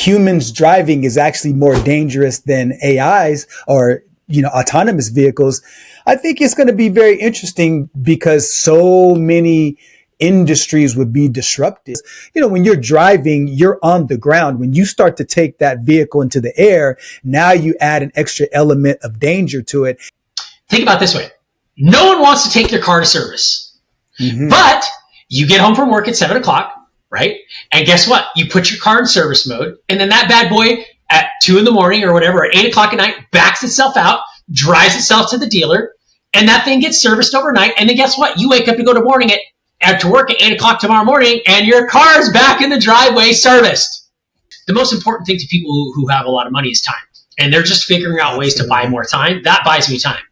humans driving is actually more dangerous than AIs or, autonomous vehicles, I think it's going to be very interesting because so many industries would be disrupted. When you're driving, you're on the ground. When you start to take that vehicle into the air, now you add an extra element of danger to it. Think about it this way. No one wants to take their car to service, but you get home from work at 7:00, right? And guess what? You put your car in service mode, and then that bad boy at 2 a.m. or whatever, at 8:00 at night, backs itself out, drives itself to the dealer, and that thing gets serviced overnight. And then guess what? You wake up to go to work at 8:00 tomorrow morning, and your car's back in the driveway serviced. The most important thing to people who have a lot of money is time, and they're just figuring out ways to buy more time. That buys me time.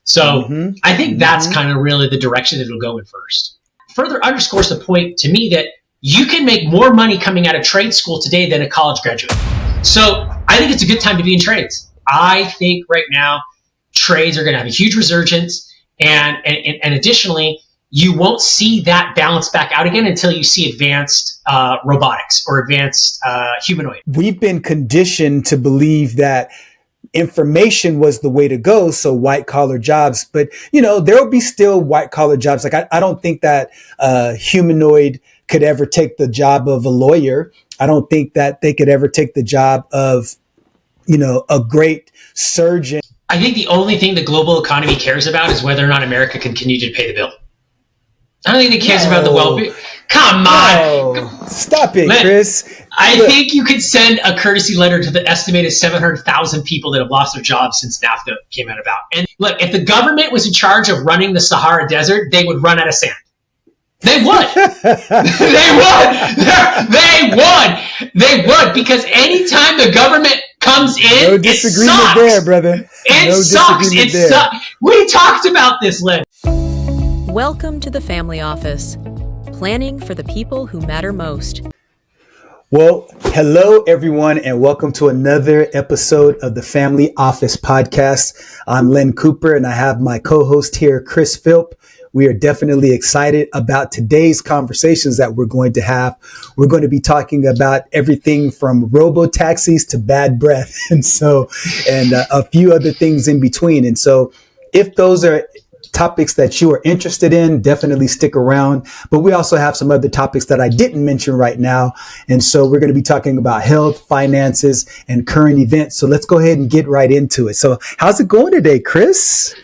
So I think that's kind of really the direction that it'll go in first. Further underscores the point to me that you can make more money coming out of trade school today than a college graduate. So I think it's a good time to be in trades. I think right now trades are going to have a huge resurgence, and additionally, you won't see that balance back out again until you see advanced robotics or advanced humanoid. We've been conditioned to believe that information was the way to go. So white collar jobs, but there'll be still white collar jobs. Like I don't think that humanoid could ever take the job of a lawyer. I don't think that they could ever take the job of, a great surgeon. I think the only thing the global economy cares about is whether or not America can continue to pay the bill. I don't think it cares about the well-being. Come on. No. Stop it, Chris. I think you could send a courtesy letter to the estimated 700,000 people that have lost their jobs since NAFTA came out about. And look, if the government was in charge of running the Sahara Desert, they would run out of sand. They would. They would, because anytime the government comes in, no disagreement it sucks. There, brother. It sucks. We talked about this, Lynn. Welcome to the Family Office, planning for the people who matter most. Well, hello, everyone, and welcome to another episode of the Family Office podcast. I'm Len Cooper, and I have my co-host here, Chris Philp. We are definitely excited about today's conversations that we're going to have. We're going to be talking about everything from RoboTaxis to bad breath, and a few other things in between. And so, if those are topics that you are interested in, definitely stick around. But we also have some other topics that I didn't mention right now. And so we're going to be talking about health, finances, and current events. So let's go ahead and get right into it. So how's it going today, Chris?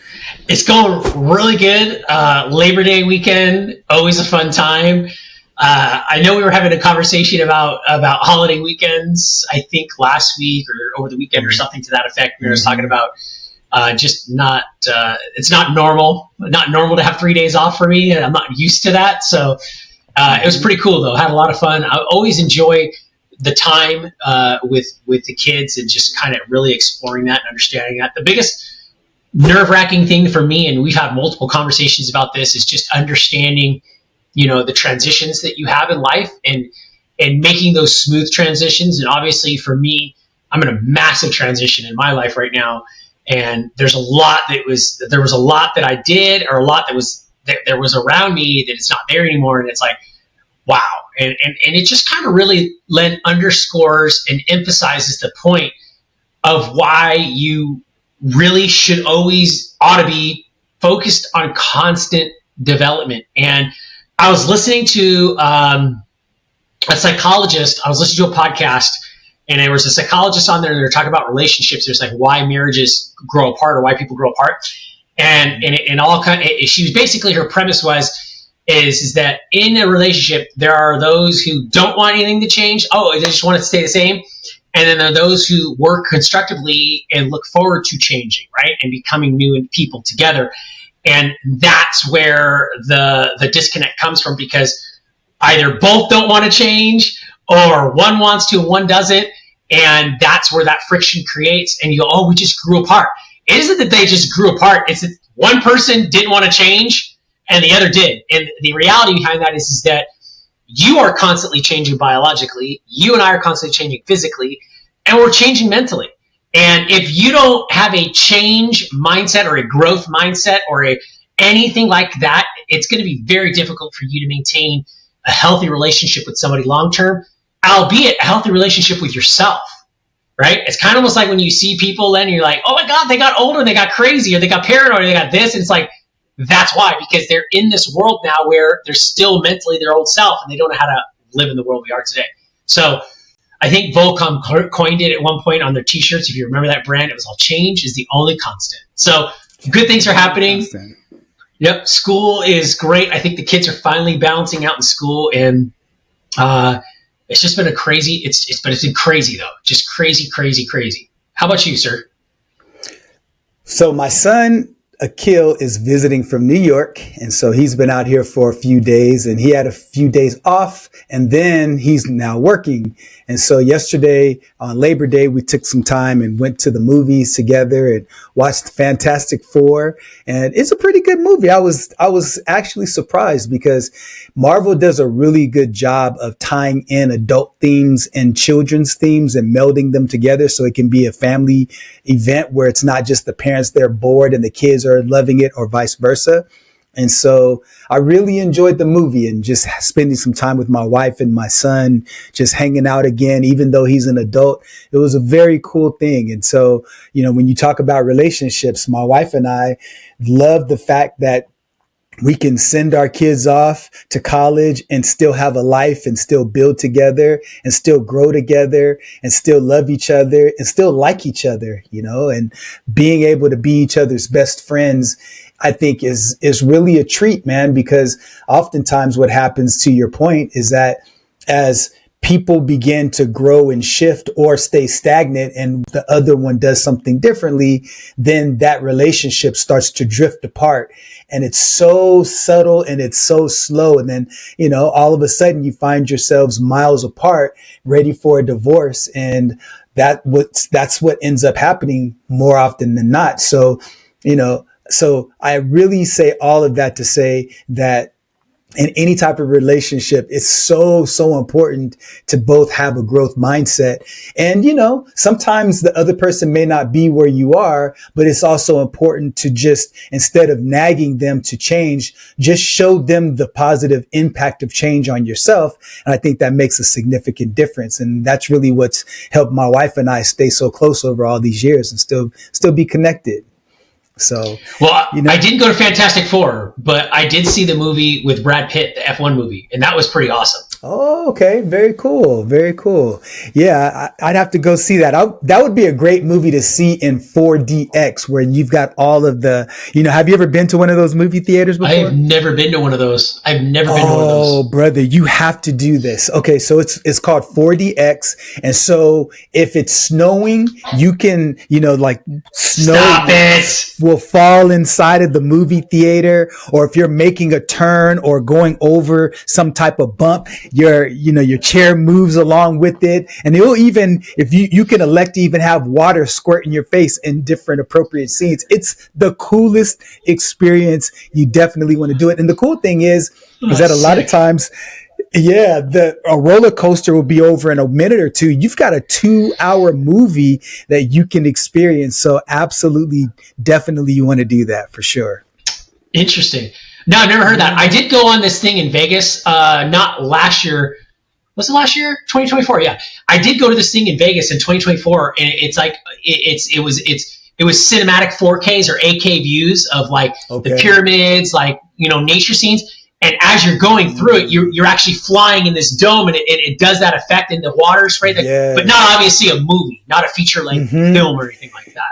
It's going really good. Labor Day weekend, always a fun time. I know we were having a conversation about holiday weekends, I think last week or over the weekend or something to that effect. We were just talking about it's not normal to have 3 days off for me, and I'm not used to that. So it was pretty cool though. I had a lot of fun. I always enjoy the time with the kids and just kind of really exploring that and understanding that. The biggest nerve-wracking thing for me, and we've had multiple conversations about this, is just understanding, the transitions that you have in life and making those smooth transitions. And obviously for me, I'm in a massive transition in my life right now. And there was a lot that I did, or a lot that was around me that it's not there anymore. And it's like, wow. And it just kind of really underscores and emphasizes the point of why you really ought to be focused on constant development. And I was listening to a psychologist. I was listening to a podcast, and there was a psychologist on there, and they were talking about relationships. There's like why marriages grow apart or why people grow apart. And she was basically, her premise is that in a relationship, there are those who don't want anything to change. Oh, they just want it to stay the same. And then there are those who work constructively and look forward to changing, right? And becoming new people together. And that's where the disconnect comes from, because either both don't want to change, or one wants to and one doesn't. And that's where that friction creates. And you go, oh, we just grew apart. It isn't that they just grew apart. It's that one person didn't want to change and the other did. And the reality behind that is that you are constantly changing biologically. You and I are constantly changing physically, and we're changing mentally. And if you don't have a change mindset or a growth mindset or anything like that, it's going to be very difficult for you to maintain a healthy relationship with somebody long term. albeit a healthy relationship with yourself, right? It's kind of almost like when you see people and you're like, oh my God, they got older, they got crazy, or they got paranoid, or they got this. And it's like, that's why, because they're in this world now where they're still mentally their old self and they don't know how to live in the world we are today. So I think Volcom coined it at one point on their t-shirts. If you remember that brand, it was all change is the only constant. So good things are happening. Yep. School is great. I think the kids are finally balancing out in school, and it's just been a crazy, it's been crazy though. Just crazy, crazy, crazy. How about you, sir? So my son, Akil, is visiting from New York. And so he's been out here for a few days, and he had a few days off, and then he's now working. And so yesterday on Labor Day, we took some time and went to the movies together and watched Fantastic Four. And it's a pretty good movie. I was actually surprised because Marvel does a really good job of tying in adult themes and children's themes and melding them together so it can be a family event where it's not just the parents, they're bored and the kids are loving it, or vice versa. And so I really enjoyed the movie and just spending some time with my wife and my son, just hanging out again, even though he's an adult. It was a very cool thing. And so, when you talk about relationships, my wife and I love the fact that we can send our kids off to college and still have a life and still build together and still grow together and still love each other and still like each other, and being able to be each other's best friends, I think is really a treat, man, because oftentimes what happens, to your point, is that as people begin to grow and shift or stay stagnant and the other one does something differently, then that relationship starts to drift apart. And it's so subtle and it's so slow. And then, all of a sudden you find yourselves miles apart, ready for a divorce. And that's what ends up happening more often than not. So, so I really say all of that to say that in any type of relationship, it's so, so important to both have a growth mindset. And, sometimes the other person may not be where you are, but it's also important to just, instead of nagging them to change, just show them the positive impact of change on yourself. And I think that makes a significant difference. And that's really what's helped my wife and I stay so close over all these years and still be connected. So, well, I didn't go to Fantastic Four, but I did see the movie with Brad Pitt, the F1 movie, and that was pretty awesome. Oh, okay. Very cool. Very cool. Yeah, I'd have to go see that. That would be a great movie to see in 4DX, where you've got all of the, have you ever been to one of those movie theaters before? I've never been to one of those. Oh, brother, you have to do this. Okay. So it's called 4DX. And so if it's snowing, you can, like snow. Stop it. Will fall inside of the movie theater, or if you're making a turn or going over some type of bump, your chair moves along with it. And it'll even, if you can elect to even have water squirt in your face in different appropriate scenes. It's the coolest experience. You definitely want to do it. And the cool thing is that a lot of times, a roller coaster will be over in a minute or two. You've got a 2-hour movie that you can experience. So absolutely, definitely you want to do that for sure. Interesting. No, I've never heard that. I did go on this thing in Vegas, not last year. Was it last year? 2024. Yeah. I did go to this thing in Vegas in 2024, and it's like, it was cinematic 4Ks or 8K views of like the pyramids, like, nature scenes. And as you're going through it, you're actually flying in this dome, and it does that effect in the water spray, but not obviously a movie, not a feature-length film or anything like that.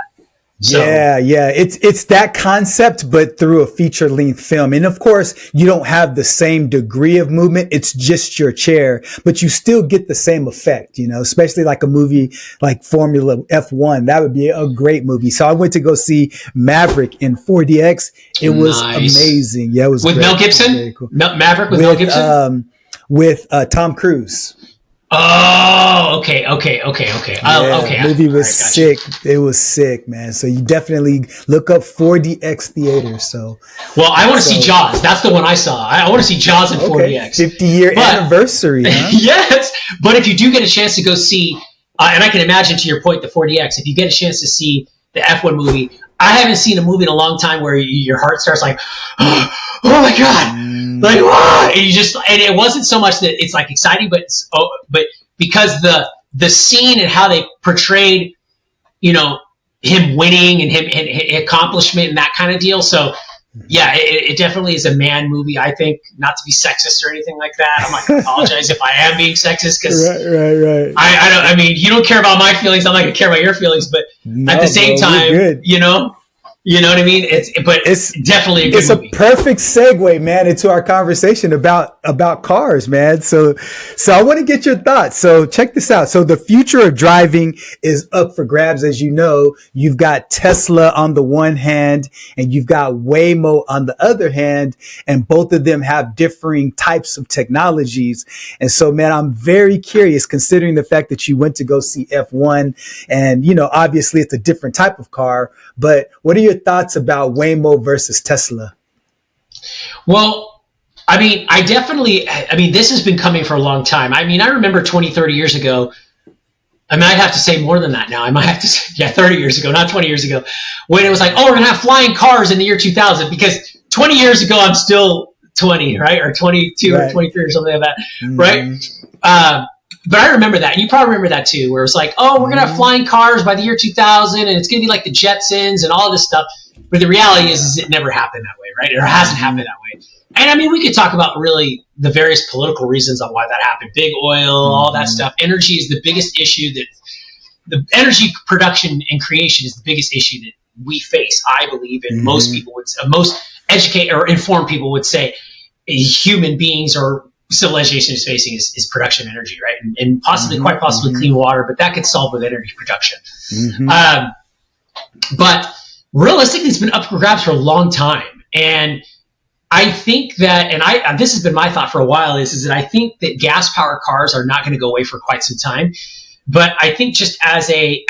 So, yeah. It's that concept, but through a feature-length film. And of course, you don't have the same degree of movement. It's just your chair, but you still get the same effect, especially like a movie like Formula F1. That would be a great movie. So I went to go see Maverick in 4DX. It was amazing. Yeah, it was with great. Mel Gibson. Very cool. Maverick with Mel Gibson. With Tom Cruise. Oh, okay. The movie was sick. It was sick, man. So you definitely look up 4DX theaters. So, well, I want to see Jaws. That's the one I saw. I want to see Jaws in 4DX. 50-year anniversary. Huh? Yes, but if you do get a chance to go see, and I can imagine, to your point, the 4DX. If you get a chance to see the F1 movie, I haven't seen a movie in a long time where your heart starts like, oh my God. Like, and you just, and it wasn't so much that it's like exciting, but because the scene and how they portrayed, him winning and him accomplishment and that kind of deal. So yeah, it definitely is a man movie. I think, not to be sexist or anything like that. I'm not going to apologize if I am being sexist, because right. I mean, you don't care about my feelings. I'm not going to care about your feelings, but at the same time, you know what I mean? It's definitely a good movie. It's a perfect segue, man, into our conversation about cars, man. So I want to get your thoughts. So check this out. So the future of driving is up for grabs. As you know, you've got Tesla on the one hand and you've got Waymo on the other hand, and both of them have differing types of technologies. And so, man, I'm very curious, considering the fact that you went to go see F1 and, obviously it's a different type of car, but what are your thoughts about Waymo versus Tesla? Well, I mean, this has been coming for a long time. I mean, I remember 20, 30 years ago, I might have to say more than that now. I might have to say, 30 years ago, not 20 years ago, when it was like, we're going to have flying cars in the year 2000, because 20 years ago, I'm still 20, right? Or 22 or 23 or something like that, right? But I remember that. And you probably remember that too, where it was like, we're going to have flying cars by the year 2000, and it's going to be like the Jetsons and all this stuff. But the reality is it never happened that way, right? It hasn't happened that way. And I mean, we could talk about really the various political reasons on why that happened. Big oil, all that stuff. Energy is the biggest issue the energy production and creation is the biggest issue that we face, I believe, and most people most educated or informed people would say human beings or civilization is facing is production of energy, right? And possibly, quite possibly clean water, but that gets solved with energy production. But realistically, it's been up for grabs for a long time. And I think that, and this has been my thought for a while, is that I think that gas powered cars are not going to go away for quite some time. But I think just as a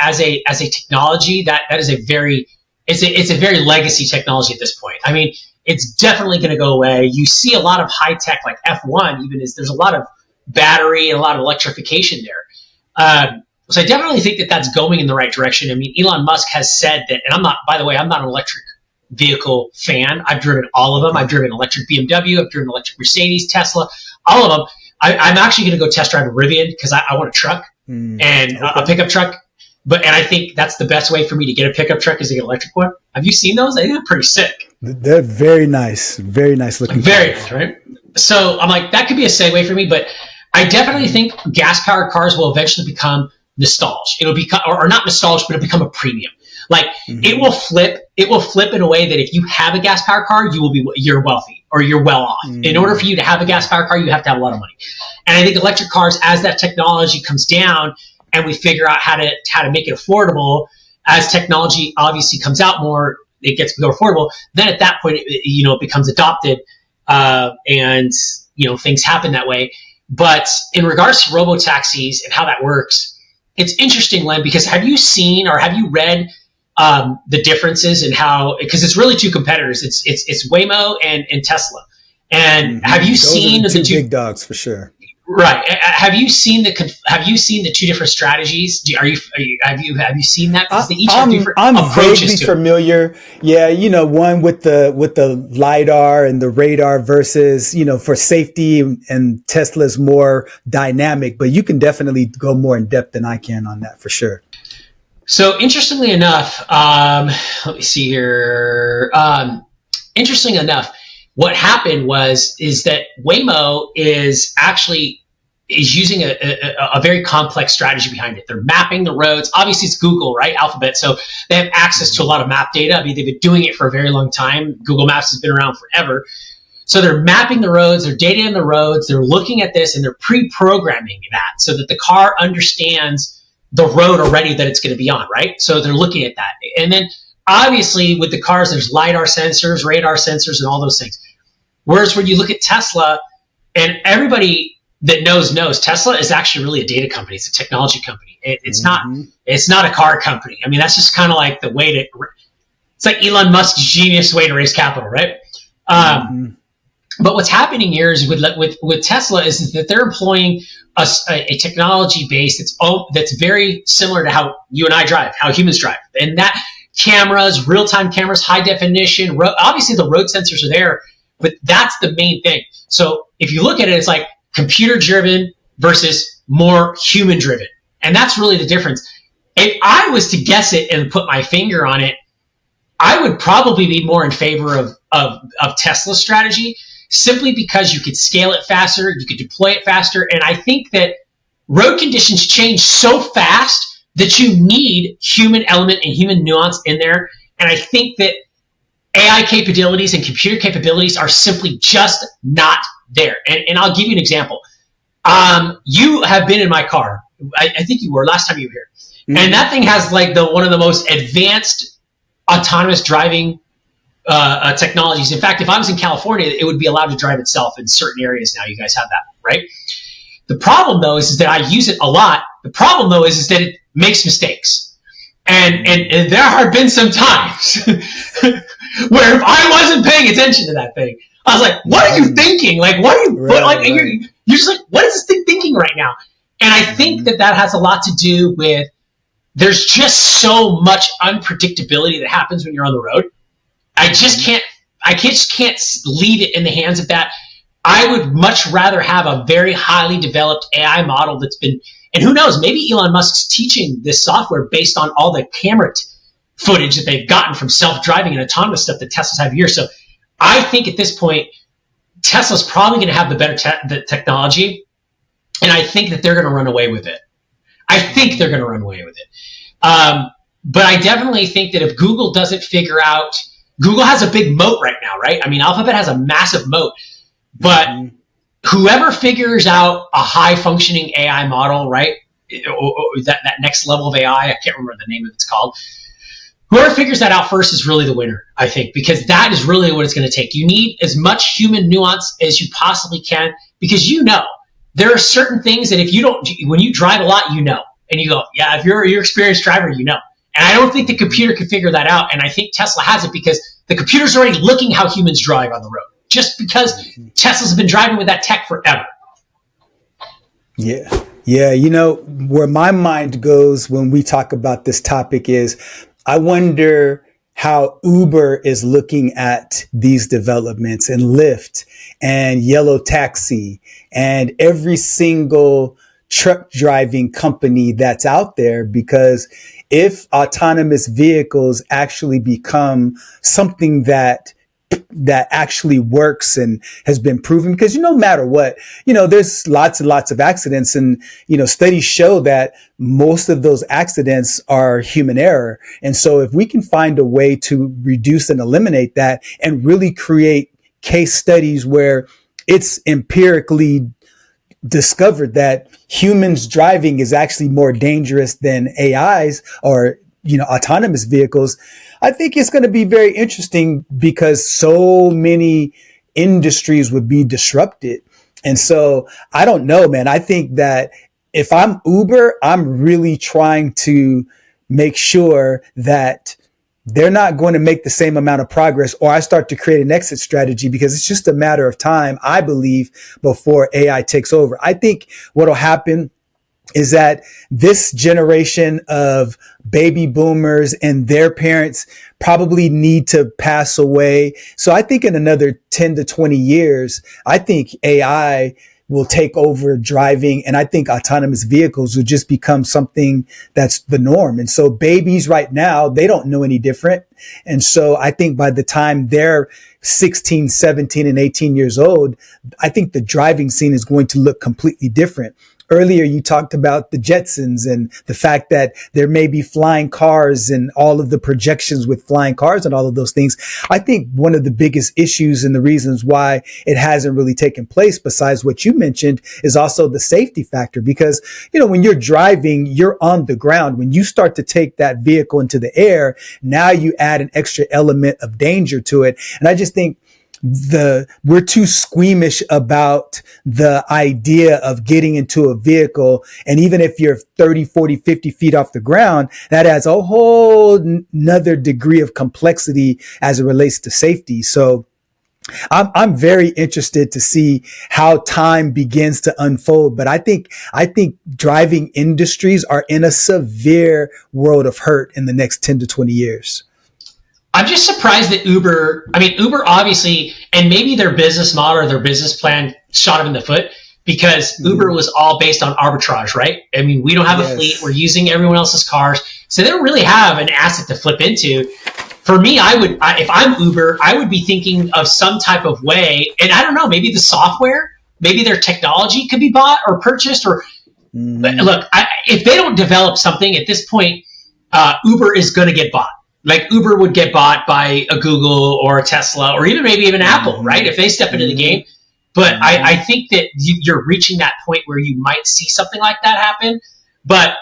technology, that is a very legacy technology at this point. I mean, it's definitely going to go away. You see a lot of high tech, like F1, there's a lot of battery and a lot of electrification there. So I definitely think that that's going in the right direction. I mean, Elon Musk has said that, and by the way, I'm not an electric vehicle fan. I've driven all of them. I've driven electric BMW. I've driven electric Mercedes, Tesla, all of them. I'm actually going to go test drive a Rivian because I want a truck and a pickup truck. And I think that's the best way for me to get a pickup truck is to get an electric one. Have you seen those? I think they're pretty sick. They're very nice looking. Very nice, right? So I'm like, that could be a segue for me, but I definitely think gas powered cars will eventually become nostalgia. It'll become, or not nostalgia, but it'll become a premium. Like it will flip in a way that if you have a gas powered car, you're wealthy or you're well off. In order for you to have a gas powered car, you have to have a lot of money. And I think electric cars, as that technology comes down and we figure out how to make it affordable, as technology obviously comes out more, it gets more affordable. Then at that point, it becomes adopted, and things happen that way. But in regards to RoboTaxis and how that works, it's interesting, Len, because have you seen or have you read the differences in how? Because it's really two competitors. It's Waymo and Tesla. And have you seen the two big dogs for sure? Right. Have you seen the two different strategies? Have you seen that? Because they each have different approaches. I'm vaguely familiar. Yeah, one with the LiDAR and the radar versus, for safety, and Tesla's more dynamic, but you can definitely go more in depth than I can on that for sure. So interestingly enough, let me see here. Interesting enough, what happened is that Waymo is using a very complex strategy behind it. They're mapping the roads. Obviously, it's Google, right? Alphabet. So they have access to a lot of map data. I mean, they've been doing it for a very long time. Google Maps has been around forever. So they're mapping the roads. They're data in the roads. They're looking at this and they're pre-programming that so that the car understands the road already that it's going to be on, right? So they're looking at that. And then obviously with the cars, there's LiDAR sensors, radar sensors, and all those things. Whereas when you look at Tesla, and everybody that knows Tesla is actually really a data company. It's a technology company. It's not a car company. I mean, that's just kind of like the way it's like Elon Musk's genius way to raise capital, right? But what's happening here is with Tesla is that they're employing a technology base that's very similar to how you and I drive, how humans drive. And that cameras, real-time cameras, high definition, obviously the road sensors are there, but that's the main thing. So if you look at it, it's like computer-driven versus more human driven. And that's really the difference. If I was to guess it and put my finger on it, I would probably be more in favor of Tesla's strategy, simply because you could scale it faster, you could deploy it faster. And I think that road conditions change so fast that you need human element and human nuance in there. And I think that AI capabilities and computer capabilities are simply just not there. And I'll give you an example. You have been in my car. I think you were last time you were here. Mm-hmm. And that thing has like one of the most advanced autonomous driving technologies. In fact, if I was in California, it would be allowed to drive itself in certain areas now. You guys have that, right? The problem, though, is that I use it a lot. The problem, though, is that it makes mistakes. And there have been some times where if I wasn't paying attention to that thing, I was like, what are you thinking? Like, what are you, right. You're just like, what is this thing thinking right now? And I think that has a lot to do with, there's just so much unpredictability that happens when you're on the road. I just can't leave it in the hands of that. I would much rather have a very highly developed AI model that's been, and who knows, maybe Elon Musk's teaching this software based on all the camera footage that they've gotten from self-driving and autonomous stuff that Teslas have here. So I think at this point, Tesla's probably going to have the better the technology, and I think that they're going to run away with it. But I definitely think that if Google doesn't figure out, Google has a big moat right now, right? I mean, Alphabet has a massive moat, but whoever figures out a high functioning AI model, right? Or that next level of AI, I can't remember the name of it's called. Whoever figures that out first is really the winner, I think, because that is really what it's going to take. You need as much human nuance as you possibly can, because there are certain things that when you drive a lot, and you go, yeah, if you're an experienced driver, And I don't think the computer can figure that out. And I think Tesla has it because the computer's already looking how humans drive on the road, just because Tesla's been driving with that tech forever. Yeah. Yeah. Where my mind goes when we talk about this topic is, I wonder how Uber is looking at these developments, and Lyft and Yellow Taxi and every single truck driving company that's out there, because if autonomous vehicles actually become something that actually works and has been proven, because no matter what, there's lots and lots of accidents, and studies show that most of those accidents are human error. And so if we can find a way to reduce and eliminate that, and really create case studies where it's empirically discovered that humans driving is actually more dangerous than AIs or autonomous vehicles, I think it's going to be very interesting, because so many industries would be disrupted. And so I don't know, man. I think that if I'm Uber, I'm really trying to make sure that they're not going to make the same amount of progress, or I start to create an exit strategy, because it's just a matter of time, I believe, before AI takes over. I think what'll happen is that this generation of baby boomers and their parents probably need to pass away. So I think in another 10 to 20 years, I think AI will take over driving, and I think autonomous vehicles will just become something that's the norm. And so babies right now, they don't know any different. And so I think by the time they're 16, 17, and 18 years old, I think the driving scene is going to look completely different. Earlier, you talked about the Jetsons and the fact that there may be flying cars and all of the projections with flying cars and all of those things. I think one of the biggest issues and the reasons why it hasn't really taken place, besides what you mentioned, is also the safety factor. Because, when you're driving, you're on the ground. When you start to take that vehicle into the air, now you add an extra element of danger to it. And I just think we're too squeamish about the idea of getting into a vehicle. And even if you're 30, 40, 50 feet off the ground, that adds a whole another degree of complexity as it relates to safety. So I'm very interested to see how time begins to unfold. But I think driving industries are in a severe world of hurt in the next 10 to 20 years. I'm just surprised that Uber obviously, and maybe their business model or their business plan shot them in the foot, because Uber was all based on arbitrage, right? I mean, we don't have a fleet. We're using everyone else's cars. So they don't really have an asset to flip into. For me, if I'm Uber, I would be thinking of some type of way, and I don't know, maybe the software, maybe their technology could be bought or purchased. Or look, if they don't develop something at this point, Uber is going to get bought. Like Uber would get bought by a Google or a Tesla or maybe even Apple, right? If they step into the game. But I think that you're reaching that point where you might see something like that happen. But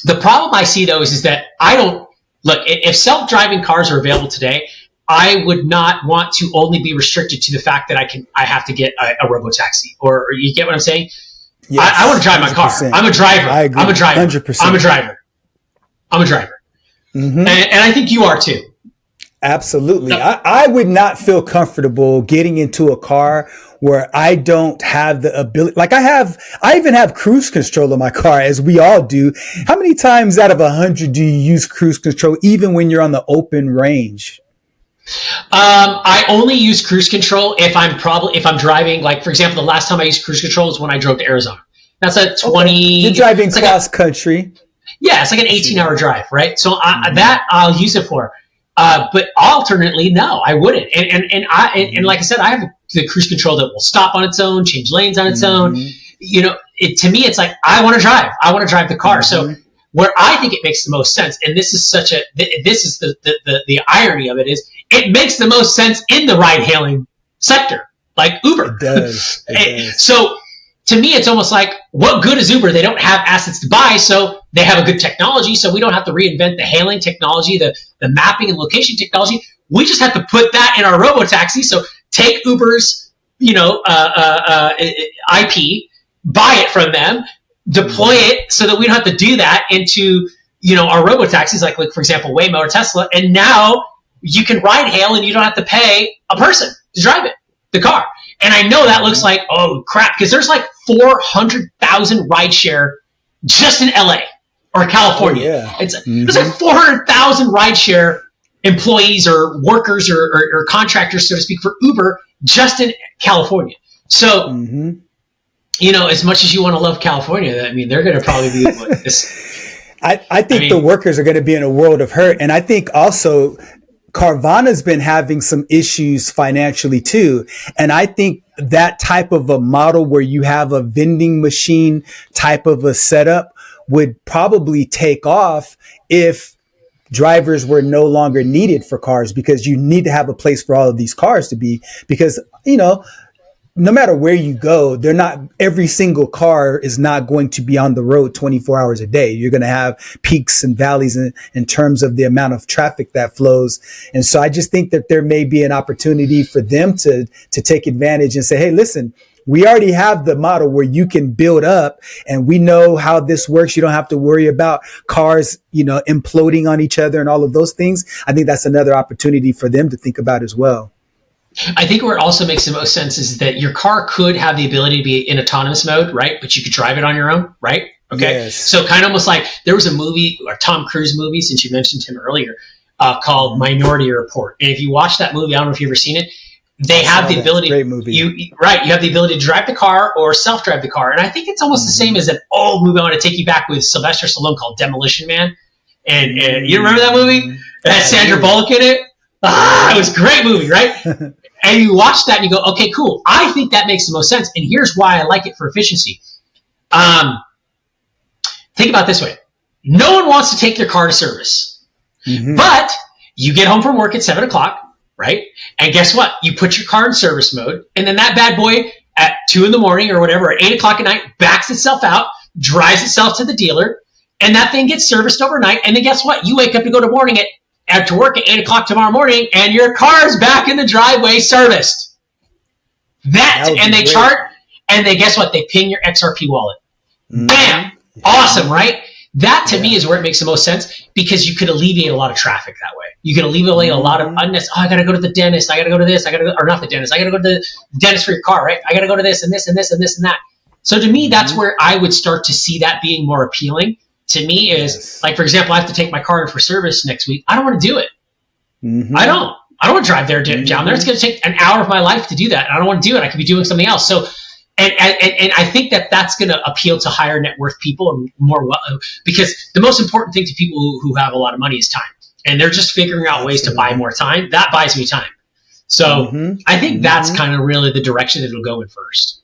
the problem I see, though, is that if self-driving cars are available today, I would not want to only be restricted to the fact that I have to get a RoboTaxi. Or you get what I'm saying? Yes, I want to drive my car. I'm a driver. I agree. I'm a driver. 100%. I'm a driver. And I think you are too. Absolutely. I would not feel comfortable getting into a car where I don't have the ability. Like I even have cruise control in my car, as we all do. How many times out of 100 do you use cruise control, even when you're on the open range? I only use cruise control if I'm driving. Like, for example, the last time I used cruise control was when I drove to Arizona. That's a 20. You're driving cross country. Yeah, it's like an 18-hour drive, right? So that I'll use it for. But alternately, no, I wouldn't. And like I said, I have the cruise control that will stop on its own, change lanes on its own. You know, to me, it's like I want to drive. I want to drive the car. So where I think it makes the most sense, and this is the irony of it is, it makes the most sense in the ride-hailing sector, like Uber. It does. So to me, it's almost like, what good is Uber? They don't have assets to buy, so they have a good technology, so we don't have to reinvent the hailing technology, the mapping and location technology. We just have to put that in our RoboTaxi. So take Uber's, IP, buy it from them, deploy it so that we don't have to do that into, our RoboTaxis, like for example, Waymo or Tesla. And now you can ride hail and you don't have to pay a person to drive it, the car. And I know that looks like, oh crap, because there's like 400,000 rideshare just in LA or California. Oh, yeah. There's like 400,000 rideshare employees or workers or contractors, so to speak, for Uber just in California. So, as much as you want to love California, I mean, they're going to probably be this. I think the workers are going to be in a world of hurt. And I think also Carvana's been having some issues financially too. And I think that type of a model where you have a vending machine type of a setup would probably take off if drivers were no longer needed for cars, because you need to have a place for all of these cars to be, because, no matter where you go, every single car is not going to be on the road 24 hours a day. You're going to have peaks and valleys in terms of the amount of traffic that flows. And so I just think that there may be an opportunity for them to take advantage and say, hey, listen, we already have the model where you can build up and we know how this works. You don't have to worry about cars, imploding on each other and all of those things. I think that's another opportunity for them to think about as well. I think where it also makes the most sense is that your car could have the ability to be in autonomous mode, right? But you could drive it on your own, right? Okay. Yes. So kind of almost like there was a movie, or Tom Cruise movie, since you mentioned him earlier, called Minority Report. And if you watch that movie, I don't know if you've ever seen it, they have the ability. Great movie. You have the ability to drive the car or self-drive the car. And I think it's almost the same as an old movie I want to take you back with Sylvester Stallone called Demolition Man. And you remember that movie? It had Sandra Bullock in it. It was a great movie, right? And you watch that and you go, okay, cool. I think that makes the most sense. And here's why I like it for efficiency. Think about it this way. No one wants to take their car to service. But you get home from work at 7 o'clock, right? And guess what? You put your car in service mode. And then that bad boy at 2 in the morning or whatever, at 8 o'clock at night, backs itself out, drives itself to the dealer. And that thing gets serviced overnight. And then guess what? You wake up to go to work at 8 o'clock tomorrow morning, and your car's back in the driveway serviced. And they chart, and they guess what? They ping your XRP wallet. Bam! Awesome, right? That to me is where it makes the most sense, because you could alleviate a lot of traffic that way. You can alleviate a lot of unnecessary. Oh, I got to go to the dentist. I got to go to this. Or not the dentist. I got to go to the dentist for your car, right? I got to go to this and this and this and this and that. So to me, that's where I would start to see that being more appealing. To me is like, for example, I have to take my car in for service next week. I don't want to do it. I don't want to drive down there. It's going to take an hour of my life to do that. And I don't want to do it. I could be doing something else. So, and I think that that's going to appeal to higher net worth people and more because the most important thing to people who have a lot of money is time, and they're just figuring out ways to buy more time. That buys me time. So I think that's kind of really the direction it'll go in first.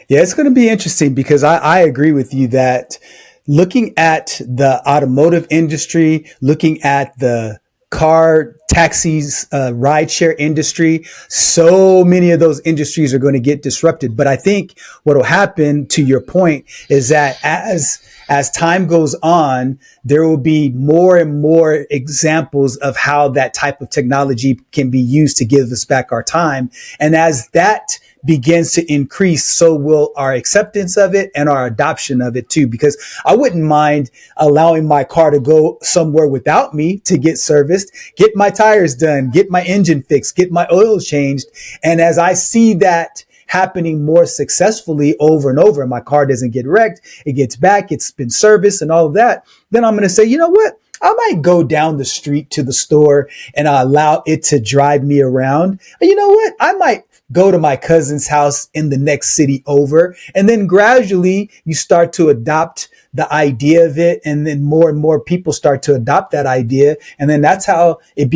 Yeah, it's going to be interesting because I agree with you that looking at the automotive industry, looking at the car, taxis, rideshare industry, so many of those industries are going to get disrupted. But I think what will happen, to your point, is that as time goes on, there will be more and more examples of how that type of technology can be used to give us back our time. And as that begins to increase, so will our acceptance of it and our adoption of it too. Because I wouldn't mind allowing my car to go somewhere without me to get serviced, get my tires done, get my engine fixed, get my oil changed. And as I see that happening more successfully over and over, and my car doesn't get wrecked, it gets back, it's been serviced and all of that, then I'm going to say, you know what? I might go down the street to the store and I allow it to drive me around. And you know what? I might go to my cousin's house in the next city over. And then gradually you start to adopt the idea of it. And then more and more people start to adopt that idea. And then that's how it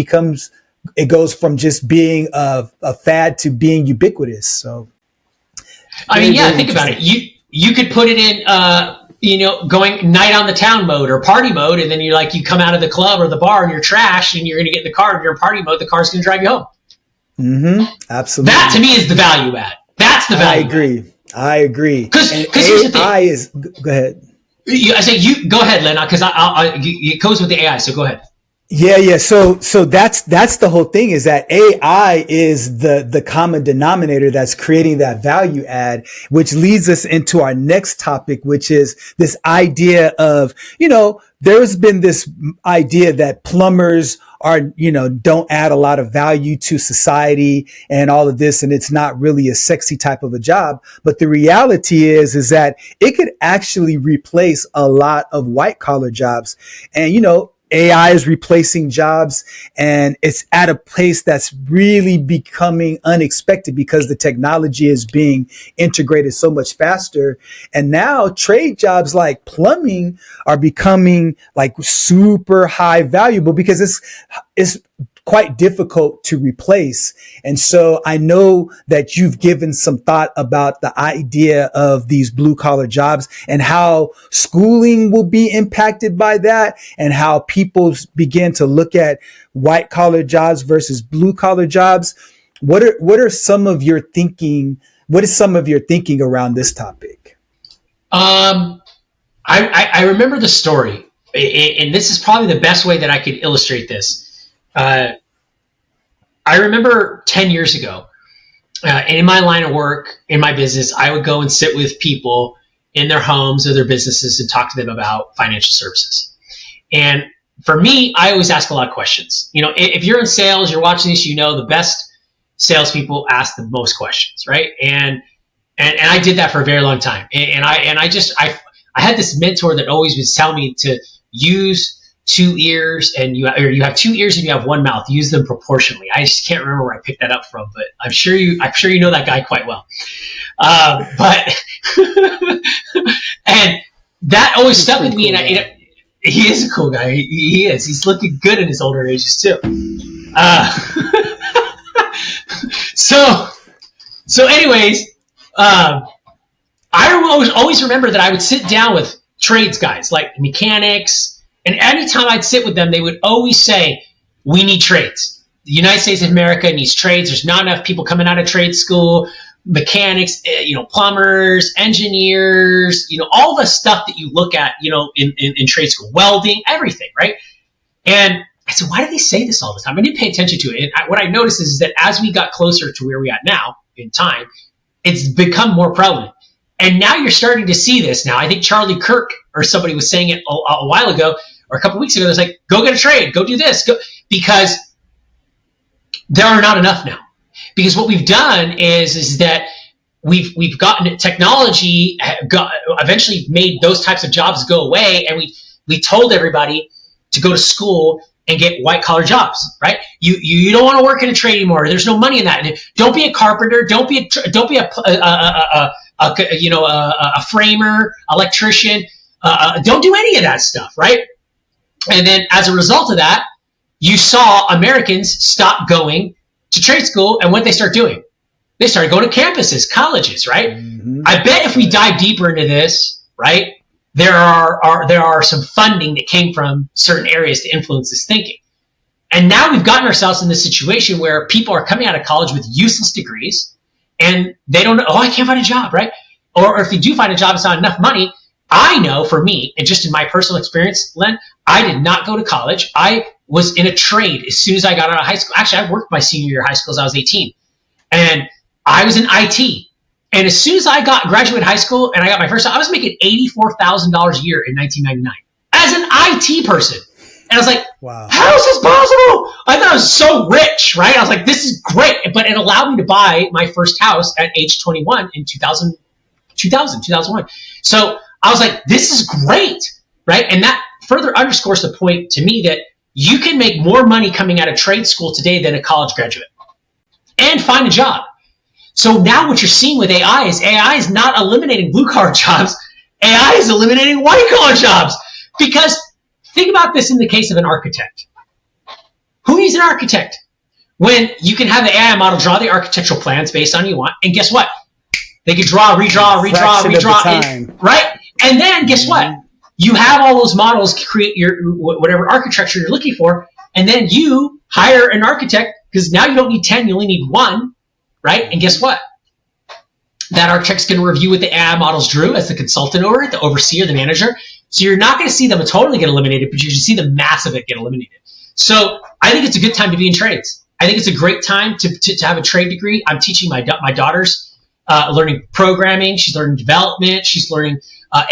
goes from just being a fad to being ubiquitous. So, I mean, yeah, think about it. You could put it in, going night on the town mode or party mode. And then you come out of the club or the bar and you're trash and you're going to get in the car and you're in party mode. The car's going to drive you home. Absolutely. That to me is the value add. That's the value. I agree. Because AI is. Go ahead. I say you go ahead, Len, because it goes with the AI. So go ahead. Yeah. So that's the whole thing, is that AI is the common denominator that's creating that value add, which leads us into our next topic, which is this idea of, there's been this idea that plumbers don't add a lot of value to society and all of this. And it's not really a sexy type of a job. But the reality is that it could actually replace a lot of white collar jobs. And, AI is replacing jobs, and it's at a place that's really becoming unexpected because the technology is being integrated so much faster. And now trade jobs like plumbing are becoming like super high valuable because it's quite difficult to replace. And so I know that you've given some thought about the idea of these blue collar jobs and how schooling will be impacted by that, and how people begin to look at white collar jobs versus blue collar jobs. What are some of your thinking? What is some of your thinking around this topic? I remember the story, and this is probably the best way that I could illustrate this. I remember 10 years ago, in my line of work, in my business, I would go and sit with people in their homes or their businesses and talk to them about financial services. And for me, I always ask a lot of questions. If you're in sales, you're watching this, the best salespeople ask the most questions, right? And I did that for a very long time. And I had this mentor that always would tell me to use 2 ears, and you have 2 ears and you have 1 mouth. Use them proportionally. I just can't remember where I picked that up from, but I'm sure you know that guy quite well. But and that always stuck with me. And he is a cool guy. He is. He's looking good in his older ages too. So anyways, I always remember that I would sit down with trades guys like mechanics. And anytime I'd sit with them, they would always say, we need trades. The United States of America needs trades. There's not enough people coming out of trade school, mechanics, plumbers, engineers, all the stuff that you look at, in trade school, welding, everything, right? And I said, why do they say this all the time? I didn't pay attention to it. And what I noticed is that as we got closer to where we're at now in time, it's become more prevalent. And now you're starting to see this now. I think Charlie Kirk or somebody was saying it a while ago or a couple of weeks ago. It was like, go get a trade, go do this, because there are not enough now. Because what we've done is that we've gotten technology eventually made those types of jobs go away, and we told everybody to go to school and get white collar jobs, right? You don't want to work in a trade anymore. There's no money in that. Don't be a carpenter. Don't be a a framer, electrician. Don't do any of that stuff, right? And then as a result of that, you saw Americans stop going to trade school, and what they start doing? They started going to campuses, colleges, right? Mm-hmm. I bet if we dive deeper into this, right, there are some funding that came from certain areas to influence this thinking. And now we've gotten ourselves in this situation where people are coming out of college with useless degrees, and they don't know, I can't find a job, right? Or if you do find a job, it's not enough money. I know for me, and just in my personal experience, Len, I did not go to college. I was in a trade as soon as I got out of high school. Actually, I worked my senior year of high school as I was 18. And I was in IT. And as soon as I graduated high school and I got my first job, I was making $84,000 a year in 1999 as an IT person. And I was like, wow, how is this possible? I thought I was so rich, right? I was like, this is great. But it allowed me to buy my first house at age 21 in 2001. So I was like, this is great, right? And that further underscores the point to me that you can make more money coming out of trade school today than a college graduate and find a job. So now what you're seeing with AI is not eliminating blue-collar jobs. AI is eliminating white-collar jobs. Because think about this in the case of an architect. Who needs an architect? When you can have the AI model draw the architectural plans based on what you want, and guess what? They can redraw, right? And then guess what? You have all those models to create your whatever architecture you're looking for, and then you hire an architect because now you don't need 10, you only need 1, right? And guess what? That architect's going to review what the AI models drew as the consultant over it, the overseer, the manager. So you're not going to see them totally get eliminated, but you see the mass of it get eliminated. So I think it's a good time to be in trades. I think it's a great time to have a trade degree. I'm teaching my daughters learning programming. She's learning development. She's learning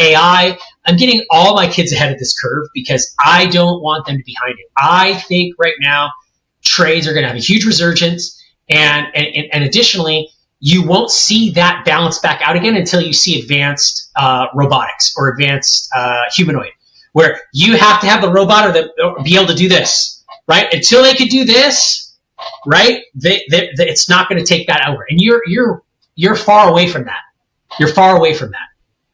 AI. I'm getting all my kids ahead of this curve because I don't want them to be behind it. I think right now trades are going to have a huge resurgence, and additionally, you won't see that balance back out again until you see advanced robotics or advanced humanoid, where you have to have the robot or be able to do this, right? Until they could do this, right? It's not going to take that over, and you're far away from that. You're far away from that.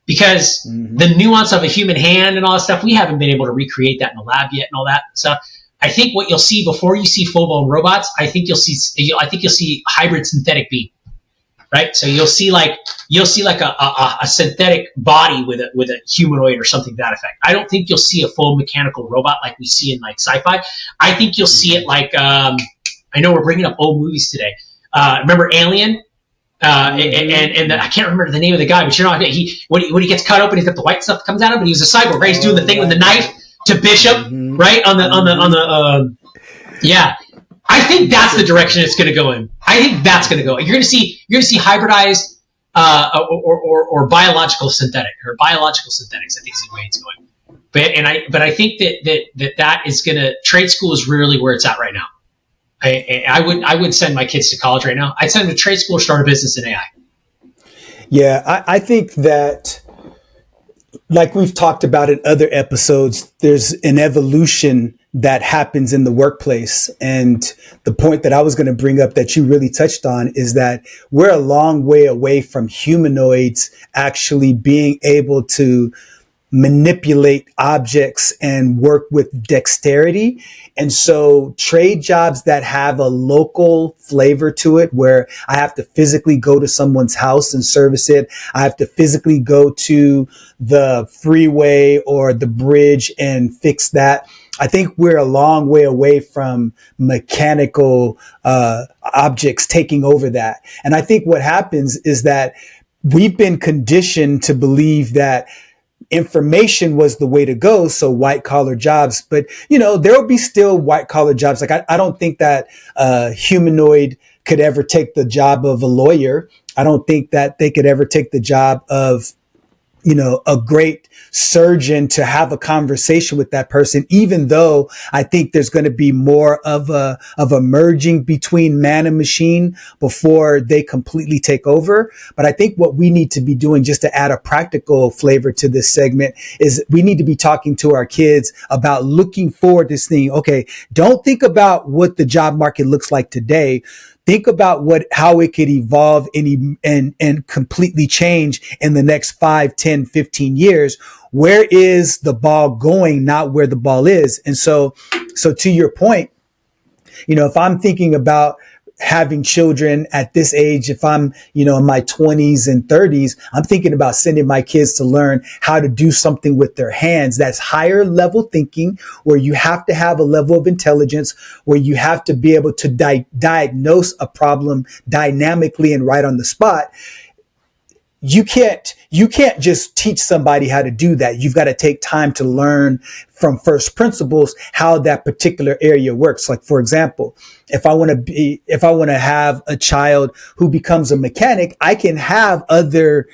Because the nuance of a human hand and all that stuff, we haven't been able to recreate that in the lab yet and all that stuff. I think what you'll see before you see full-blown robots, I think you'll see hybrid synthetic being, right? So you'll see like a synthetic body with a humanoid or something to that effect. I don't think you'll see a full mechanical robot like we see in like sci-fi. I think you'll see it like I know we're bringing up old movies today. Remember Alien? And I can't remember the name of the guy, but you know, when he gets cut open, he's got the white stuff that comes out of him, but he was a cyborg, right? He's doing the thing with the knife to Bishop, right? Yeah. I think that's the direction it's going to go in. I think that's going to go. You're going to see hybridized or biological synthetics. I think is the way it's going. But I think that is going to, trade school is really where it's at right now. I would send my kids to college right now. I'd send them to trade school or start a business in AI. Yeah, I think that, like we've talked about in other episodes, there's an evolution that happens in the workplace. And the point that I was going to bring up that you really touched on is that we're a long way away from humanoids actually being able to manipulate objects and work with dexterity. And so trade jobs that have a local flavor to it, where I have to physically go to someone's house and service it. I have to physically go to the freeway or the bridge and fix that. I think we're a long way away from mechanical objects taking over that. And I think what happens is that we've been conditioned to believe that information was the way to go. So white collar jobs, but there will be still white collar jobs. Like I don't think that humanoid could ever take the job of a lawyer. I don't think that they could ever take the job of, a great surgeon to have a conversation with that person, even though I think there's going to be more of a merging between man and machine before they completely take over. But I think what we need to be doing, just to add a practical flavor to this segment, is we need to be talking to our kids about looking forward to this thing. Okay, don't think about what the job market looks like today. think about how it could evolve and completely change in the next 5, 10, 15 years. Where is the ball going? Not where the ball is. And so to your point, if I'm thinking about having children at this age, if I'm, in my 20s and 30s, I'm thinking about sending my kids to learn how to do something with their hands. That's higher level thinking, where you have to have a level of intelligence, where you have to be able to diagnose a problem dynamically and right on the spot. You can't just teach somebody how to do that. You've got to take time to learn from first principles how that particular area works. Like, for example, if I want to have a child who becomes a mechanic, I can have other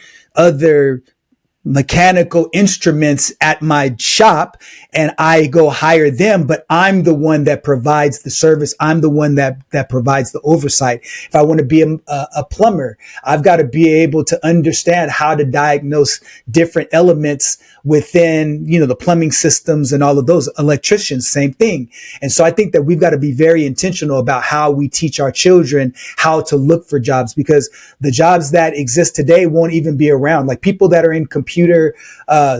mechanical instruments at my shop and I go hire them, but I'm the one that provides the service. I'm the one that provides the oversight. If I want to be a plumber, I've got to be able to understand how to diagnose different elements within, the plumbing systems and all of those. Electricians, same thing. And so I think that we've got to be very intentional about how we teach our children how to look for jobs, because the jobs that exist today won't even be around. Like people that are in computer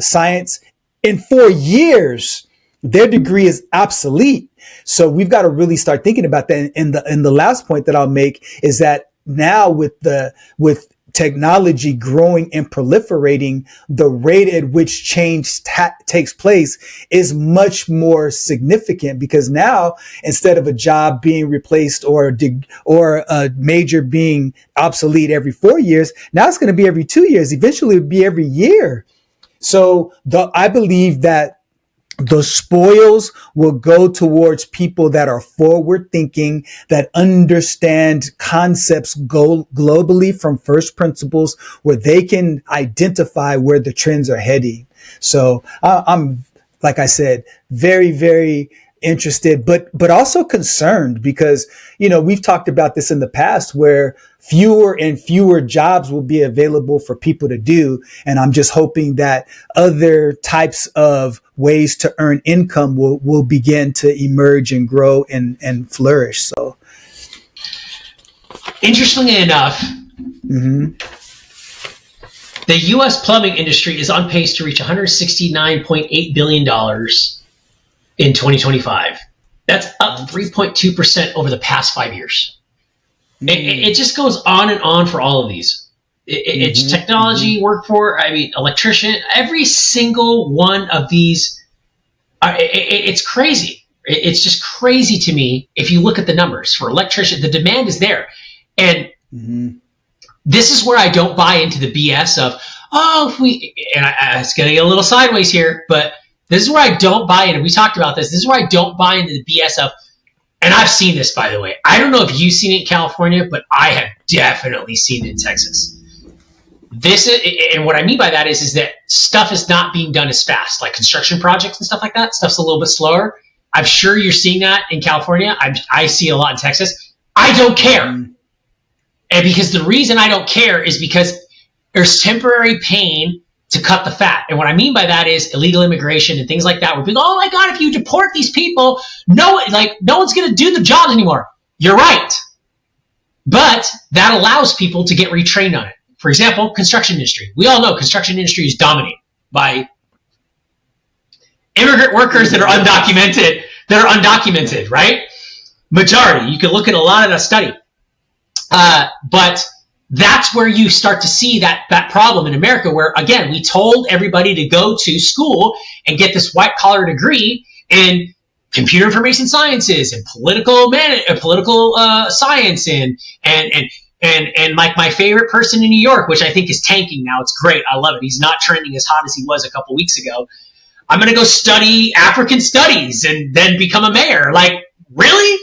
science, in 4 years, their degree is obsolete. So we've got to really start thinking about that. And the last point that I'll make is that now with technology growing and proliferating, the rate at which change takes place is much more significant, because now instead of a job being replaced or a major being obsolete every 4 years, now it's going to be every 2 years. Eventually it'll be every year. So I believe that the spoils will go towards people that are forward thinking, that understand concepts globally from first principles, where they can identify where the trends are heading. So I'm, like I said, very, very interested, but also concerned, because, we've talked about this in the past, where fewer and fewer jobs will be available for people to do. And I'm just hoping that other types of ways to earn income will begin to emerge and grow and flourish. So, interestingly enough, the U.S. plumbing industry is on pace to reach $169.8 billion in 2025. That's up 3.2% over the past 5 years. It just goes on and on for all of these. It's technology, workforce, electrician, every single one of these. It's crazy. It's just crazy to me. If you look at the numbers for electrician, the demand is there. And this is where I don't buy into the BS of, it's getting a little sideways here, but this is where I don't buy into. We talked about this. This is where I don't buy into the BS of, and I've seen this, by the way. I don't know if you've seen it in California, but I have definitely seen it in Texas. And what I mean by that is that stuff is not being done as fast, like construction projects and stuff like that. Stuff's a little bit slower. I'm sure you're seeing that in California. I see it a lot in Texas. I don't care. And because the reason I don't care is because there's temporary pain to cut the fat. And what I mean by that is illegal immigration and things like that, where people, oh my God, if you deport these people, no one's going to do the job anymore. You're right. But that allows people to get retrained on it. For example, construction industry. We all know construction industry is dominated by immigrant workers that are undocumented, right? Majority. You can look at a lot of that study. But that's where you start to see that problem in America, where, again, we told everybody to go to school and get this white-collar degree in computer information sciences and political science and like my favorite person in New York, which I think is tanking now. It's great. I love it. He's not trending as hot as he was a couple weeks ago. I'm going to go study African studies and then become a mayor. Like, really?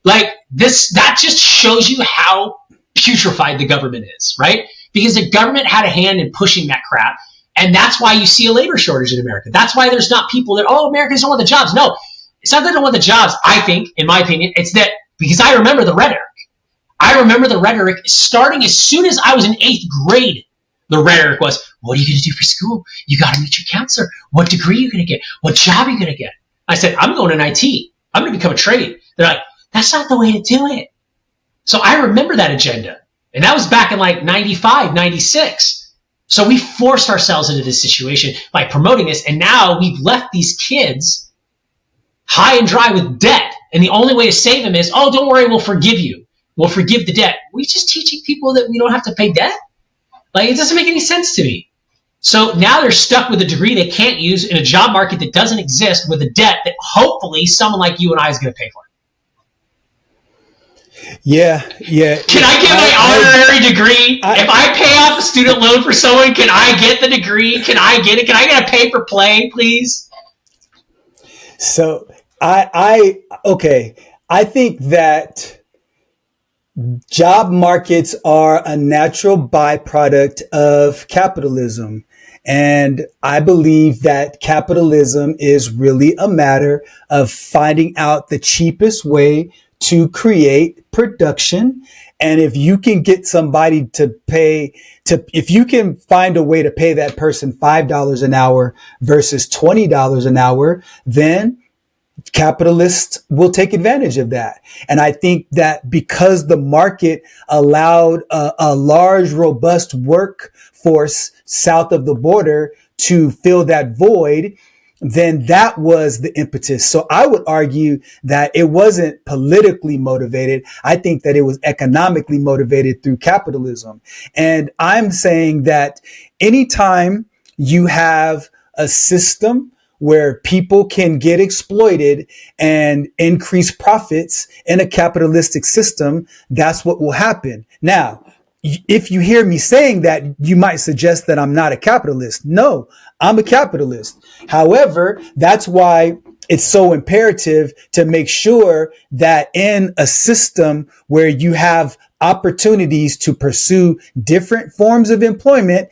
Like, that just shows you how putrefied the government is, right? Because the government had a hand in pushing that crap, and that's why you see a labor shortage in America. That's why there's not people that, Americans don't want the jobs. No, it's not that they don't want the jobs, I think, in my opinion. It's that, because I remember the rhetoric. I remember the rhetoric starting as soon as I was in 8th grade. The rhetoric was, what are you going to do for school? You got to meet your counselor. What degree are you going to get? What job are you going to get? I said, I'm going in IT. I'm going to become a trade. They're like, that's not the way to do it. So I remember that agenda. And that was back in like 95, 96. So we forced ourselves into this situation by promoting this. And now we've left these kids high and dry with debt. And the only way to save them is, oh, don't worry, we'll forgive you. We'll forgive the debt. We're just teaching people that we don't have to pay debt. Like, it doesn't make any sense to me. So now they're stuck with a degree they can't use in a job market that doesn't exist with a debt that hopefully someone like you and I is going to pay for. Yeah. Can I get my honorary degree? If I pay off a student loan for someone, can I get the degree? Can I get it? Can I get a pay for play, please? So I think that job markets are a natural byproduct of capitalism. And I believe that capitalism is really a matter of finding out the cheapest way to create production. And if you can get somebody if you can find a way to pay that person $5 an hour versus $20 an hour, then capitalists will take advantage of that. And I think that because the market allowed a large, robust workforce south of the border to fill that void, then that was the impetus. So I would argue that it wasn't politically motivated. I think that it was economically motivated through capitalism. And I'm saying that anytime you have a system where people can get exploited and increase profits in a capitalistic system, that's what will happen. Now, if you hear me saying that, you might suggest that I'm not a capitalist. No, I'm a capitalist. However, that's why it's so imperative to make sure that in a system where you have opportunities to pursue different forms of employment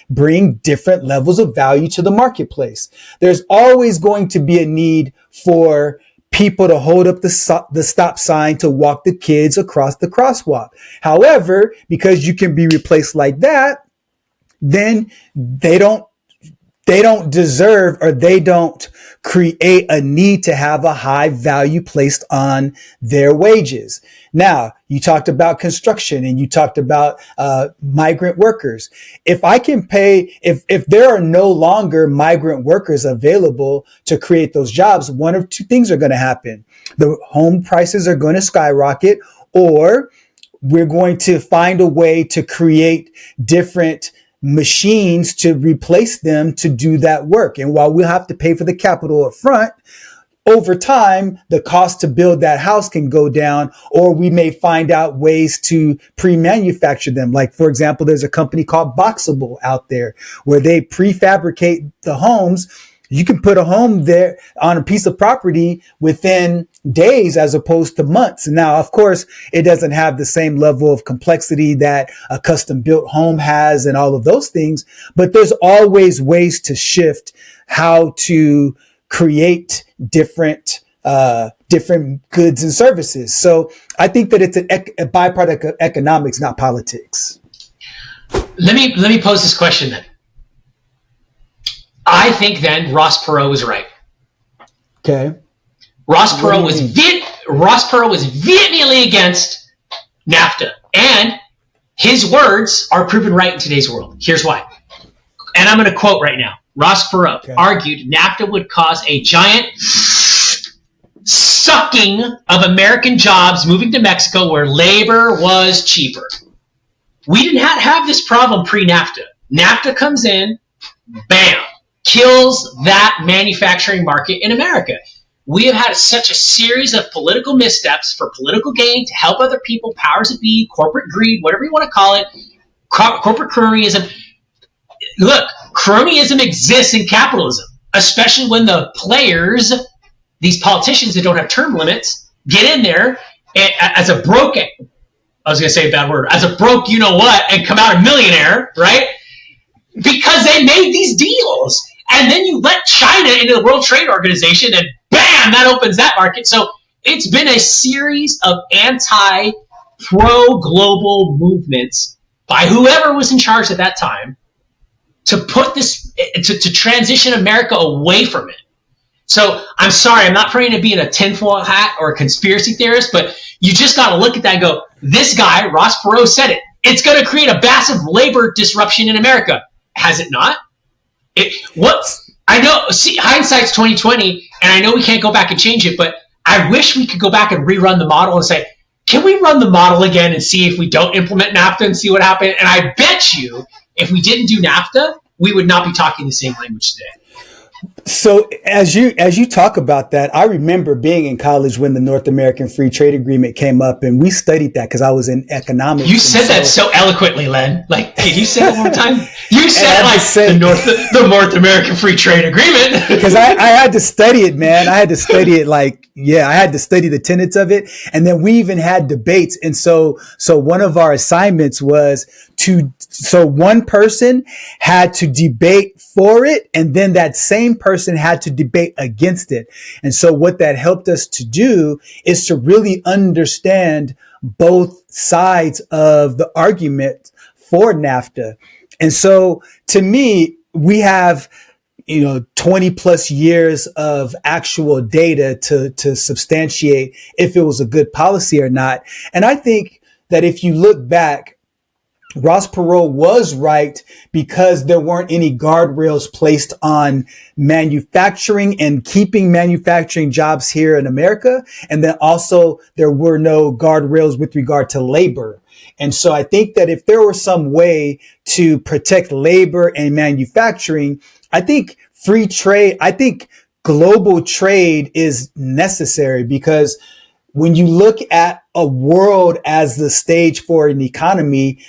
bring different levels of value to the marketplace. There's always going to be a need for people to hold up the stop sign to walk the kids across the crosswalk. However, because you can be replaced like that, then they don't deserve, or they don't create a need to have a high value placed on their wages. Now, you talked about construction and you talked about migrant workers. If I can pay, if there are no longer migrant workers available to create those jobs, one of two things are going to happen. The home prices are going to skyrocket, or we're going to find a way to create different machines to replace them to do that work. And while we'll have to pay for the capital up front, over time, the cost to build that house can go down, or we may find out ways to pre-manufacture them. Like, for example, there's a company called Boxable out there where they prefabricate the homes. You can put a home there on a piece of property within days as opposed to months. Now, of course, it doesn't have the same level of complexity that a custom built home has and all of those things, but there's always ways to shift how to create different goods and services. So I think that it's a byproduct of economics, not politics. Let me pose this question then. I think then Ross Perot was right. Okay. Ross Perot was vehemently against NAFTA, and his words are proven right in today's world. Here's why. And I'm going to quote right now. Ross Perot argued NAFTA would cause a giant sucking of American jobs moving to Mexico where labor was cheaper. We did not have this problem pre-NAFTA. NAFTA comes in, bam, kills that manufacturing market in America. We have had such a series of political missteps for political gain to help other people, powers that be, corporate greed, whatever you want to call it, corporate cronyism. Look, cronyism exists in capitalism, especially when the players, these politicians that don't have term limits, get in there as a broke, I was going to say a bad word, as a broke you-know-what, and come out a millionaire, right? Because they made these deals. And then you let China into the World Trade Organization, and bam, that opens that market. So it's been a series of anti-pro-global movements by whoever was in charge at that time to put this, to transition America away from it. So I'm sorry, I'm not trying to be in a tinfoil hat or a conspiracy theorist, but you just got to look at that and go, this guy, Ross Perot, said it. It's going to create a massive labor disruption in America. Has it not? What I know, see, hindsight's 2020, and I know we can't go back and change it, but I wish we could go back and rerun the model and say, can we run the model again and see if we don't implement NAFTA and see what happened? And I bet you, if we didn't do NAFTA, we would not be talking the same language today. So as you talk about that, I remember being in college when the North American Free Trade Agreement came up, and we studied that because I was in economics. You said that so eloquently, Len. Like, can you say it one more time? You said the North American Free Trade Agreement. Because I had to study it, man. I had to study it I had to study the tenets of it. And then we even had debates. And so one of our assignments was so one person had to debate for it, and then that same person had to debate against it. And so what that helped us to do is to really understand both sides of the argument for NAFTA. And so to me, we have 20 plus years of actual data to substantiate if it was a good policy or not. And I think that if you look back, Ross Perot was right because there weren't any guardrails placed on manufacturing and keeping manufacturing jobs here in America. And then also there were no guardrails with regard to labor. And so I think that if there were some way to protect labor and manufacturing, I think free trade, I think global trade is necessary, because when you look at a world as the stage for an economy,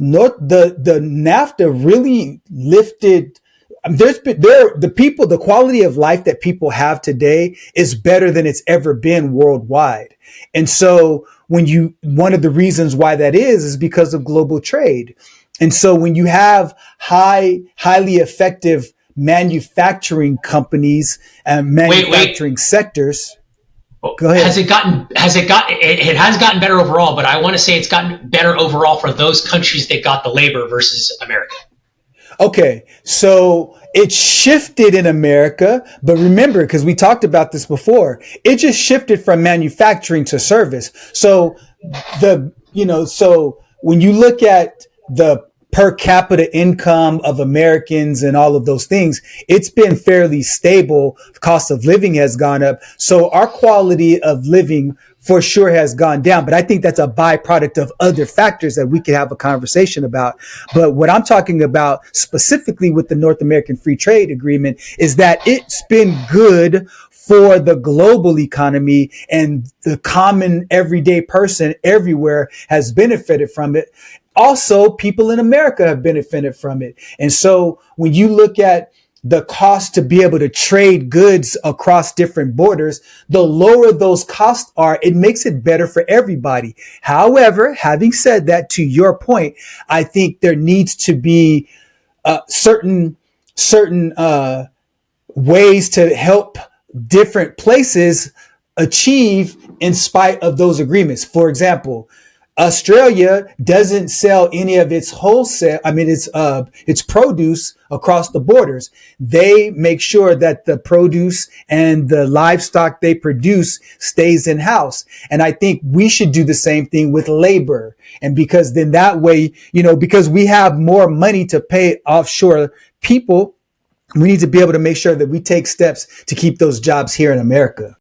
the NAFTA really lifted. The quality of life that people have today is better than it's ever been worldwide. And so one of the reasons why that is because of global trade. And so when you have highly effective manufacturing companies and manufacturing sectors. Go ahead. It has gotten better overall, but I want to say it's gotten better overall for those countries that got the labor versus America. Okay, so it shifted in America, but remember, because we talked about this before, it just shifted from manufacturing to service. So so when you look at the per capita income of Americans and all of those things, it's been fairly stable. Cost of living has gone up. So our quality of living for sure has gone down. But I think that's a byproduct of other factors that we could have a conversation about. But what I'm talking about specifically with the North American Free Trade Agreement is that it's been good for the global economy, and the common everyday person everywhere has benefited from it. Also, people in America have benefited from it. And so when you look at the cost to be able to trade goods across different borders, the lower those costs are, it makes it better for everybody. However, having said that, to your point, I think there needs to be certain ways to help different places achieve in spite of those agreements. For example, Australia doesn't sell any of its its produce across the borders. They make sure that the produce and the livestock they produce stays in house. And I think we should do the same thing with labor. And because then that way, because we have more money to pay offshore people, we need to be able to make sure that we take steps to keep those jobs here in America.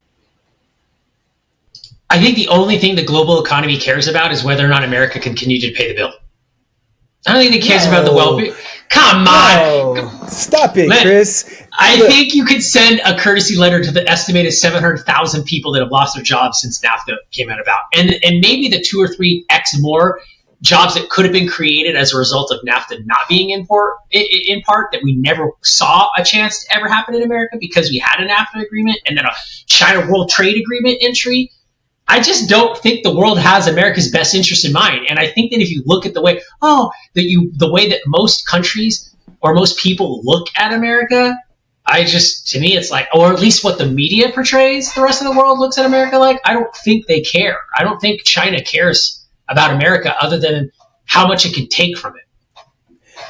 I think the only thing the global economy cares about is whether or not America can continue to pay the bill. I don't think it cares about the well-being. Come on. No. Stop it, Chris. I think you could send a courtesy letter to the estimated 700,000 people that have lost their jobs since NAFTA came out about. And maybe the 2 or 3x more jobs that could have been created as a result of NAFTA not being in part that we never saw a chance to ever happen in America because we had a NAFTA agreement and then a China World Trade Agreement entry. I just don't think the world has America's best interest in mind. And I think that if you look at the way that most countries or most people look at America, to me, it's like, or at least what the media portrays the rest of the world looks at America like, I don't think they care. I don't think China cares about America other than how much it can take from it.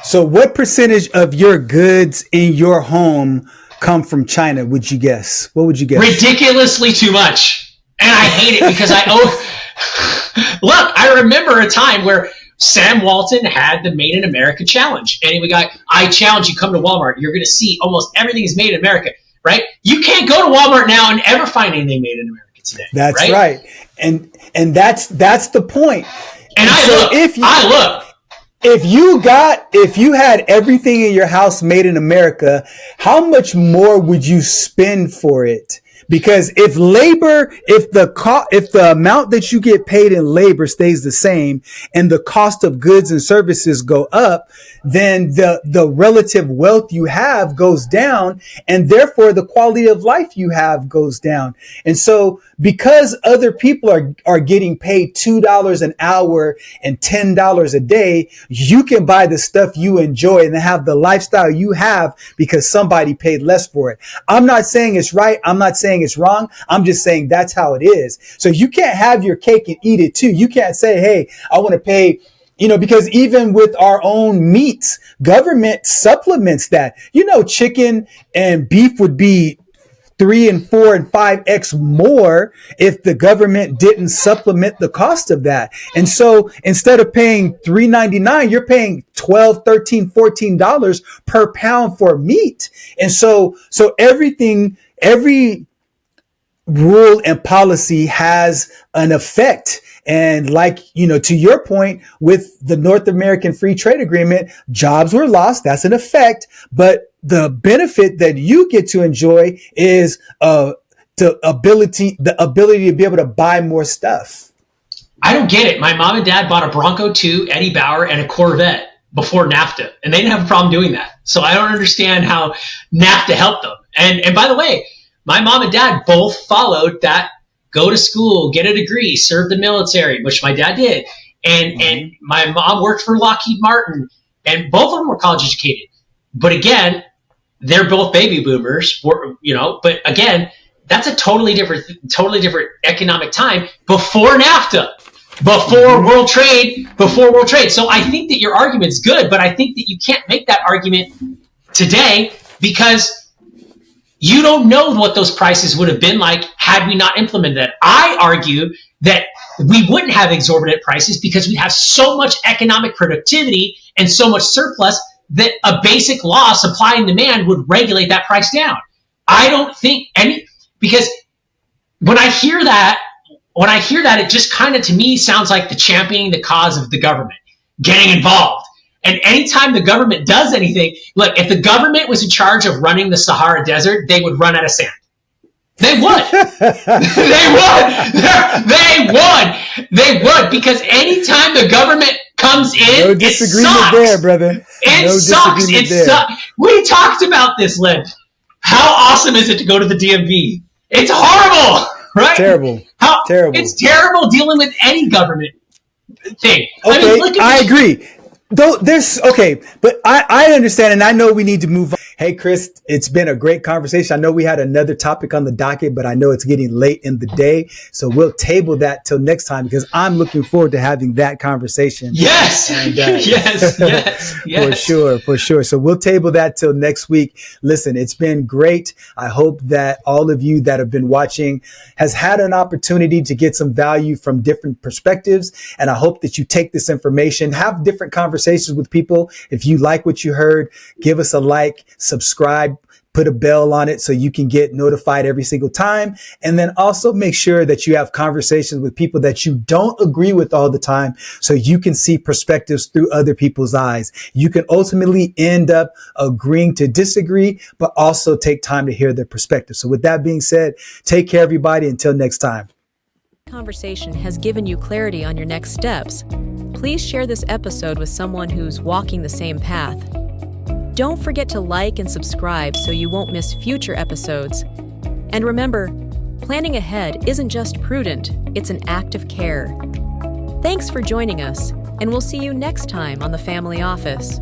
So what percentage of your goods in your home come from China, would you guess? What would you guess? Ridiculously too much. And I hate it because look, I remember a time where Sam Walton had the Made in America challenge. And we got, I challenge you, come to Walmart. You're going to see almost everything is made in America, right? You can't go to Walmart now and ever find anything made in America today. That's right. And that's the point. And if you had everything in your house made in America, how much more would you spend for it? Because if the amount that you get paid in labor stays the same and the cost of goods and services go up, then the relative wealth you have goes down, and therefore the quality of life you have goes down. And so because other people are getting paid $2 an hour and $10 a day, you can buy the stuff you enjoy and have the lifestyle you have because somebody paid less for it. I'm not saying it's right. I'm not saying it's wrong. I'm just saying that's how it is. So you can't have your cake and eat it too. You can't say, hey, I want to pay, because even with our own meats, government supplements that, chicken and beef would be 3 and 4 and 5x more if the government didn't supplement the cost of that. And so instead of paying $3.99, you're paying $12, $13, $14 per pound for meat. And so every rule and policy has an effect. And to your point with the North American Free Trade Agreement, jobs were lost. That's an effect. But the benefit that you get to enjoy is the ability to be able to buy more stuff. I don't get it. My mom and dad bought a Bronco 2, Eddie Bauer, and a Corvette before NAFTA, and they didn't have a problem doing that. So I don't understand how NAFTA helped them. And by the way, my mom and dad both followed that: go to school, get a degree, serve the military, which my dad did. And my mom worked for Lockheed Martin, and both of them were college educated. But again, they're both baby boomers, but again, that's a totally different economic time before NAFTA, before World Trade. So I think that your argument's good, but I think that you can't make that argument today because you don't know what those prices would have been like had we not implemented that. I argue that we wouldn't have exorbitant prices because we have so much economic productivity and so much surplus that a basic law, supply and demand, would regulate that price down. I don't think because when I hear that, it just kind of, to me, sounds like the championing the cause of the government, getting involved. And anytime the government does anything, look, if the government was in charge of running the Sahara Desert, they would run out of sand. They would. They would, because anytime the government comes in, no disagreement there, brother. It sucks. We talked about this, Lynn. How awesome is it to go to the DMV? It's horrible, right? Terrible. Terrible. It's terrible dealing with any government thing. Okay, I agree. But I understand, and I know we need to move on. Hey, Chris, it's been a great conversation. I know we had another topic on the docket, but I know it's getting late in the day. So we'll table that till next time because I'm looking forward to having that conversation. Yes. And, yes. For sure. So we'll table that till next week. Listen, it's been great. I hope that all of you that have been watching has had an opportunity to get some value from different perspectives. And I hope that you take this information, have different conversations with people. If you like what you heard, give us a like, subscribe, put a bell on it so you can get notified every single time. And then also make sure that you have conversations with people that you don't agree with all the time so you can see perspectives through other people's eyes. You can ultimately end up agreeing to disagree, but also take time to hear their perspective. So with that being said, take care, everybody. Until next time. Conversation has given you clarity on your next steps. Please share this episode with someone who's walking the same path. Don't forget to like and subscribe so you won't miss future episodes. And remember, planning ahead isn't just prudent, it's an act of care. Thanks for joining us, and we'll see you next time on The Family Office.